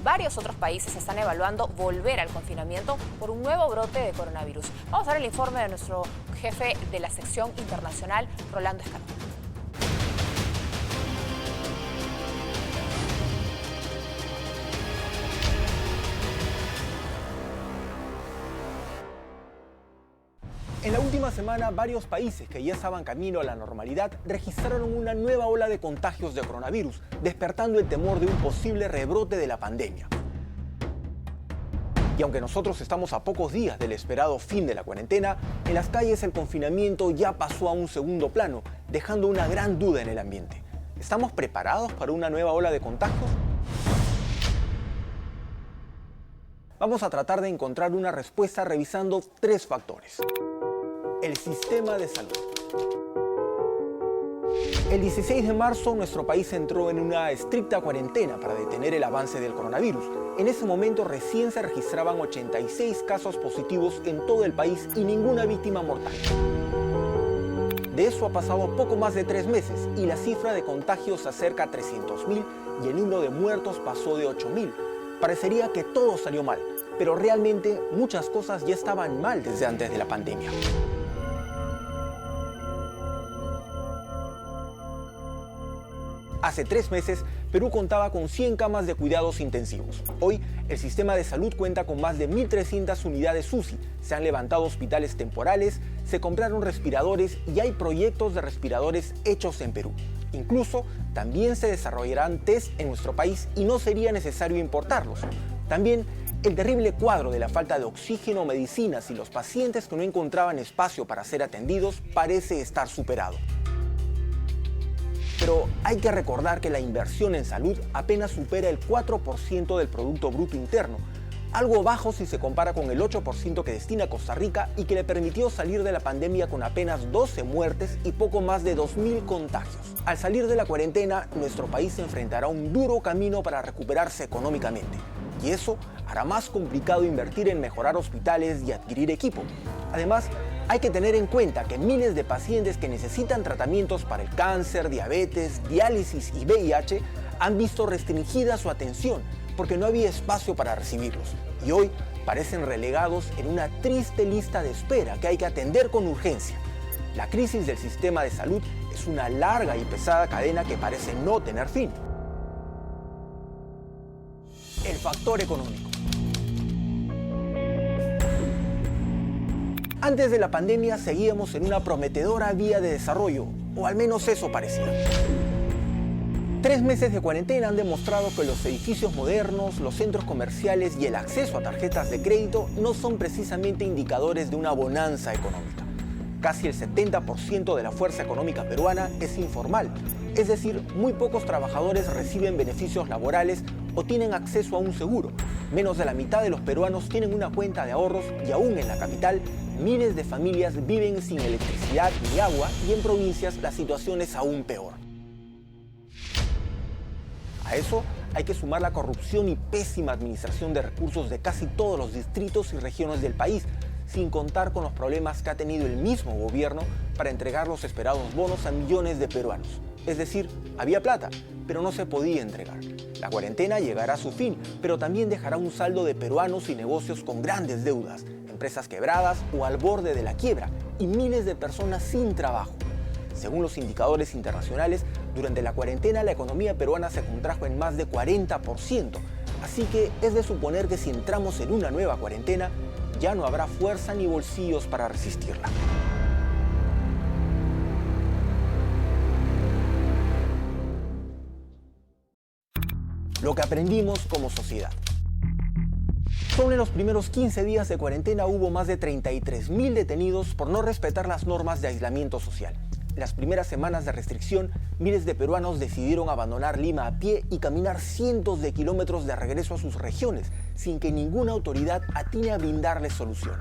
varios otros países están evaluando volver al confinamiento por un nuevo brote de coronavirus. Vamos a ver el informe de nuestro jefe de la sección internacional, Rolando Escandón. En la última semana, varios países que ya estaban camino a la normalidad registraron una nueva ola de contagios de coronavirus, despertando el temor de un posible rebrote de la pandemia. Y aunque nosotros estamos a pocos días del esperado fin de la cuarentena, en las calles el confinamiento ya pasó a un segundo plano, dejando una gran duda en el ambiente. ¿Estamos preparados para una nueva ola de contagios? Vamos a tratar de encontrar una respuesta revisando tres factores. El sistema de salud. El 16 de marzo nuestro país entró en una estricta cuarentena para detener el avance del coronavirus. En ese momento recién se registraban 86 casos positivos en todo el país y ninguna víctima mortal. De eso ha pasado poco más de 3 meses y la cifra de contagios se acerca a 300.000 y el número de muertos pasó de 8.000. Parecería que todo salió mal, pero realmente muchas cosas ya estaban mal desde antes de la pandemia. Hace 3 meses, Perú contaba con 100 camas de cuidados intensivos. Hoy, el sistema de salud cuenta con más de 1.300 unidades UCI. Se han levantado hospitales temporales, se compraron respiradores y hay proyectos de respiradores hechos en Perú. Incluso, también se desarrollarán test en nuestro país y no sería necesario importarlos. También, el terrible cuadro de la falta de oxígeno, medicinas y los pacientes que no encontraban espacio para ser atendidos parece estar superado. Pero hay que recordar que la inversión en salud apenas supera el 4% del Producto Bruto Interno, algo bajo si se compara con el 8% que destina Costa Rica y que le permitió salir de la pandemia con apenas 12 muertes y poco más de 2.000 contagios. Al salir de la cuarentena, nuestro país enfrentará un duro camino para recuperarse económicamente, y eso hará más complicado invertir en mejorar hospitales y adquirir equipo. Además, hay que tener en cuenta que miles de pacientes que necesitan tratamientos para el cáncer, diabetes, diálisis y VIH han visto restringida su atención porque no había espacio para recibirlos y hoy parecen relegados en una triste lista de espera que hay que atender con urgencia. La crisis del sistema de salud es una larga y pesada cadena que parece no tener fin. El factor económico. Antes de la pandemia seguíamos en una prometedora vía de desarrollo, o al menos eso parecía. 3 meses de cuarentena han demostrado que los edificios modernos, los centros comerciales y el acceso a tarjetas de crédito no son precisamente indicadores de una bonanza económica. Casi el 70% de la fuerza económica peruana es informal, es decir, muy pocos trabajadores reciben beneficios laborales o tienen acceso a un seguro. Menos de la mitad de los peruanos tienen una cuenta de ahorros y aún en la capital, miles de familias viven sin electricidad ni agua y en provincias la situación es aún peor. A eso hay que sumar la corrupción y pésima administración de recursos de casi todos los distritos y regiones del país, sin contar con los problemas que ha tenido el mismo gobierno para entregar los esperados bonos a millones de peruanos. Es decir, había plata, pero no se podía entregar. La cuarentena llegará a su fin, pero también dejará un saldo de peruanos y negocios con grandes deudas, empresas quebradas o al borde de la quiebra y miles de personas sin trabajo. Según los indicadores internacionales, durante la cuarentena la economía peruana se contrajo en más de 40%, así que es de suponer que si entramos en una nueva cuarentena, ya no habrá fuerza ni bolsillos para resistirla. Lo que aprendimos como sociedad. Solo en los primeros 15 días de cuarentena hubo más de 33.000 detenidos por no respetar las normas de aislamiento social. En las primeras semanas de restricción, miles de peruanos decidieron abandonar Lima a pie y caminar cientos de kilómetros de regreso a sus regiones, sin que ninguna autoridad atine a brindarles solución.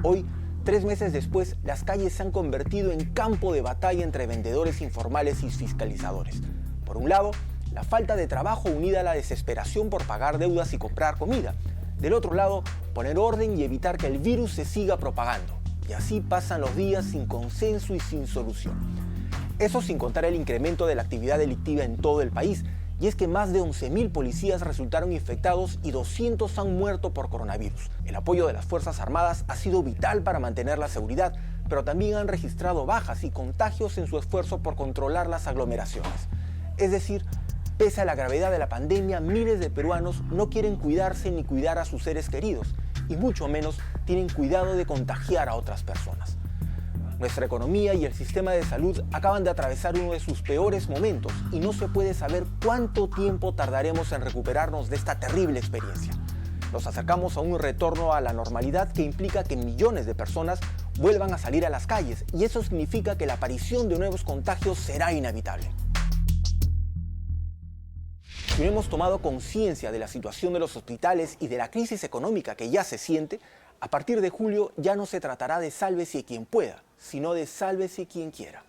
Hoy, 3 meses después, las calles se han convertido en campo de batalla entre vendedores informales y fiscalizadores. Por un lado, la falta de trabajo unida a la desesperación por pagar deudas y comprar comida. Del otro lado, poner orden y evitar que el virus se siga propagando. Y así pasan los días sin consenso y sin solución. Eso sin contar el incremento de la actividad delictiva en todo el país, Y es que más de 11.000 policías resultaron infectados y 200 han muerto por coronavirus. El apoyo de las Fuerzas Armadas ha sido vital para mantener la seguridad, pero también han registrado bajas y contagios en su esfuerzo por controlar las aglomeraciones. Es decir, pese a la gravedad de la pandemia, miles de peruanos no quieren cuidarse ni cuidar a sus seres queridos, y mucho menos tienen cuidado de contagiar a otras personas. Nuestra economía y el sistema de salud acaban de atravesar uno de sus peores momentos y no se puede saber cuánto tiempo tardaremos en recuperarnos de esta terrible experiencia. Nos acercamos a un retorno a la normalidad que implica que millones de personas vuelvan a salir a las calles, y eso significa que la aparición de nuevos contagios será inevitable. Si no hemos tomado conciencia de la situación de los hospitales y de la crisis económica que ya se siente, a partir de julio ya no se tratará de sálvese quien pueda, sino de sálvese quien quiera.